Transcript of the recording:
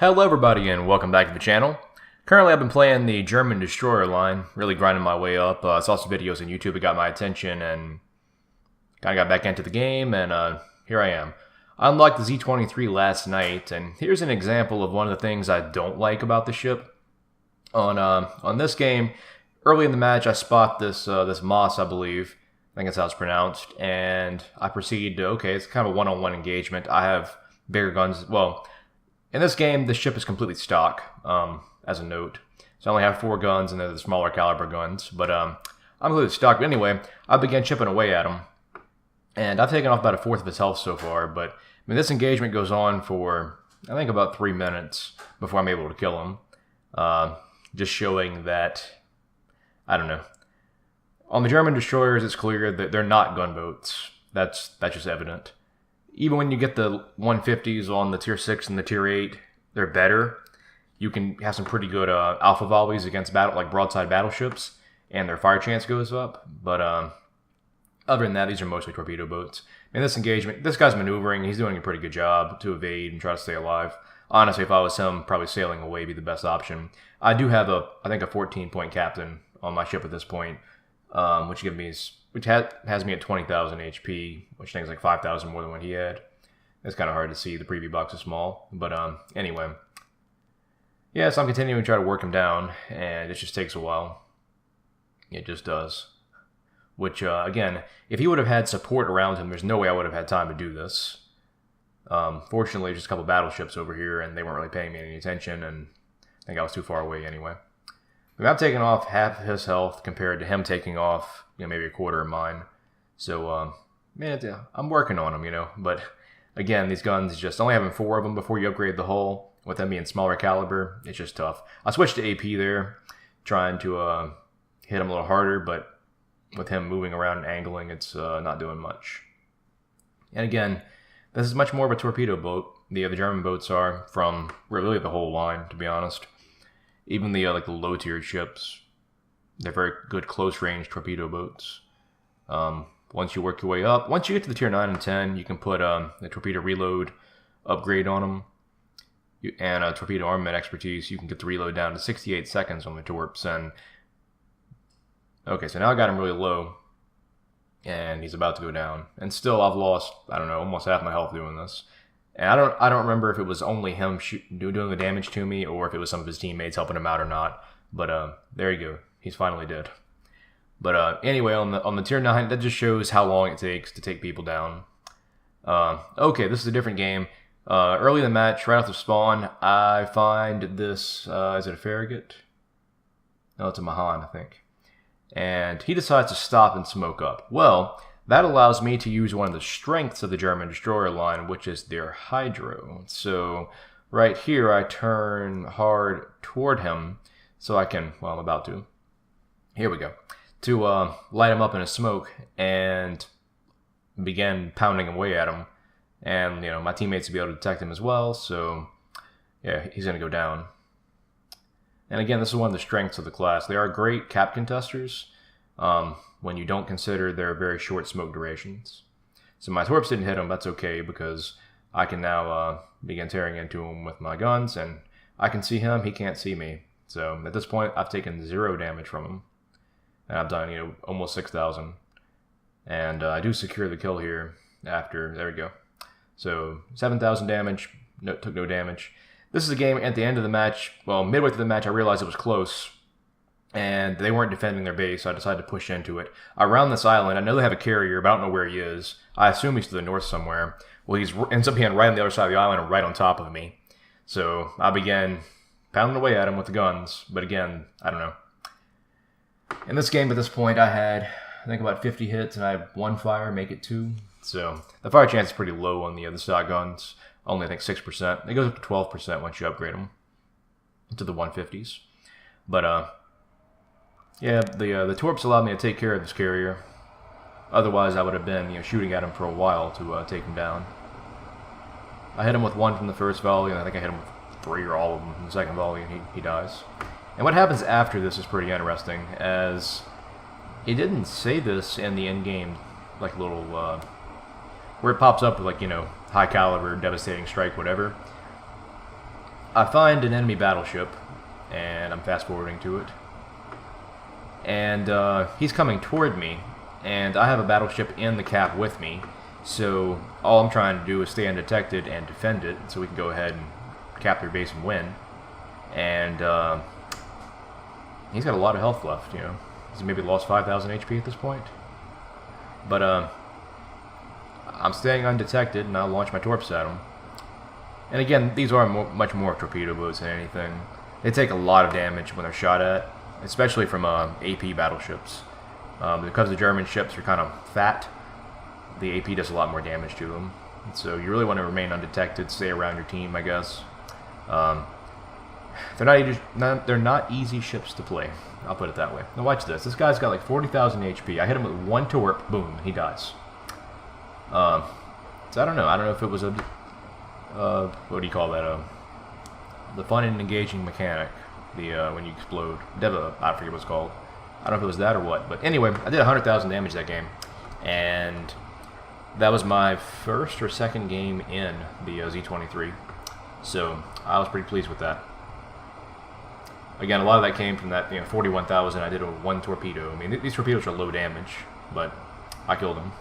Hello everybody and welcome back to the channel. Currently I've been playing the German destroyer line, really grinding my way up. I saw some videos on YouTube that got my attention and kind of got back into the game, and here I am. I unlocked the Z-23 last night, and here's an example of one of the things I don't like about the ship. On this game, early in the match I spot this Moss, I believe. I think that's how it's pronounced, and I proceed to, okay, it's kind of a one-on-one engagement. I have bigger guns, well, in this game, the ship is completely stock, as a note. So I only have 4 guns, and they're the smaller caliber guns. But I'm completely stock. But anyway, I began chipping away at him. And I've taken off about 1/4 of his health so far. But I mean, this engagement goes on for, I think, about 3 minutes before I'm able to kill him. Just showing that, I don't know. On the German destroyers, it's clear that they're not gunboats. That's just evident. Even when you get the 150s on the tier 6 and the tier 8, they're better. You can have some pretty good alpha volleys against broadside battleships, and their fire chance goes up. But other than that, these are mostly torpedo boats. In this engagement, this guy's maneuvering. He's doing a pretty good job to evade and try to stay alive. Honestly, if I was him, probably sailing away would be the best option. I do have I think a 14-point captain on my ship at this point, which has me at 20,000 HP, which I think is like 5,000 more than what he had. It's kind of hard to see. The preview box is small. But anyway. Yeah, so I'm continuing to try to work him down, and it just takes a while. It just does. Which, again, if he would have had support around him, there's no way I would have had time to do this. Fortunately, just a couple battleships over here, and they weren't really paying me any attention, and I think I was too far away anyway. I've taken off half of his health compared to him taking off, maybe 1/4 of mine. So, man, I'm working on them, But, again, these guns, just only having 4 of them before you upgrade the hull, with them being smaller caliber, it's just tough. I switched to AP there, trying to hit him a little harder, but with him moving around and angling, it's not doing much. And again, this is much more of a torpedo boat. The German boats are, from really the whole line, to be honest. Even the the low-tier ships, they're very good close-range torpedo boats. Once you work your way up, once you get to the tier 9 and 10, you can put the torpedo reload upgrade on them. And torpedo armament expertise, you can get the reload down to 68 seconds on the torps. And okay, so now I got him really low, and he's about to go down. And still, I've lost, I don't know, almost half my health doing this. And I don't remember if it was only him doing the damage to me, or if it was some of his teammates helping him out or not. But there you go, he's finally dead. But anyway, on the tier 9, that just shows how long it takes to take people down. Okay, this is a different game. Early in the match, right off the spawn, I find this, is it a Farragut? No, it's a Mahan, I think. And he decides to stop and smoke up. Well, that allows me to use one of the strengths of the German destroyer line, which is their hydro. So, right here, I turn hard toward him, so I can, well, I'm about to. Here we go. To light him up in a smoke, and begin pounding away at him. And, my teammates will be able to detect him as well, so, yeah, he's going to go down. And again, this is one of the strengths of the class. They are great cap contesters when you don't consider their very short smoke durations. So my torps didn't hit him, that's okay, because I can now begin tearing into him with my guns, and I can see him, he can't see me. So at this point, I've taken 0 damage from him. And I've done, almost 6,000. And I do secure the kill here after, there we go. So 7,000 damage, took no damage. This is a game at the end of the match, well, midway through the match, I realized it was close, and they weren't defending their base, so I decided to push into it. Around this island, I know they have a carrier, but I don't know where he is. I assume he's to the north somewhere. Well, he ends up being right on the other side of the island and right on top of me. So I began pounding away at him with the guns, but again, I don't know. In this game at this point, I had, I think, about 50 hits, and I had 1 fire, make it 2. So the fire chance is pretty low on the stock guns. Only, I think, 6%. It goes up to 12% once you upgrade them to the 150s. But, yeah, the torps allowed me to take care of this carrier. Otherwise, I would have been, shooting at him for a while to take him down. I hit him with 1 from the first volley, and I think I hit him with 3 or all of them from the second volley, and he dies. And what happens after this is pretty interesting, as it didn't say this in the in-game, little, where it pops up with, high caliber, devastating strike, whatever. I find an enemy battleship, and I'm fast forwarding to it. And he's coming toward me, and I have a battleship in the cap with me. So all I'm trying to do is stay undetected and defend it, so we can go ahead and cap their base and win. And he's got a lot of health left, you know. He's maybe lost 5,000 HP at this point. But I'm staying undetected, and I'll launch my torps at him. And again, these are much more torpedo boats than anything. They take a lot of damage when they're shot at, especially from AP battleships. Because the German ships are kind of fat, the AP does a lot more damage to them. So you really want to remain undetected, stay around your team, I guess. They're not easy ships to play. I'll put it that way. Now watch this. This guy's got like 40,000 HP. I hit him with one torp, boom, he dies. So I don't know. I don't know if it was a what do you call that? The fun and engaging mechanic. The when you explode. I forget what it's called. I don't know if it was that or what. But anyway, I did 100,000 damage that game, and that was my first or second game in the Z-23. So I was pretty pleased with that. Again, a lot of that came from that 41,000 I did with one torpedo. I mean, these torpedoes are low damage, but I killed them.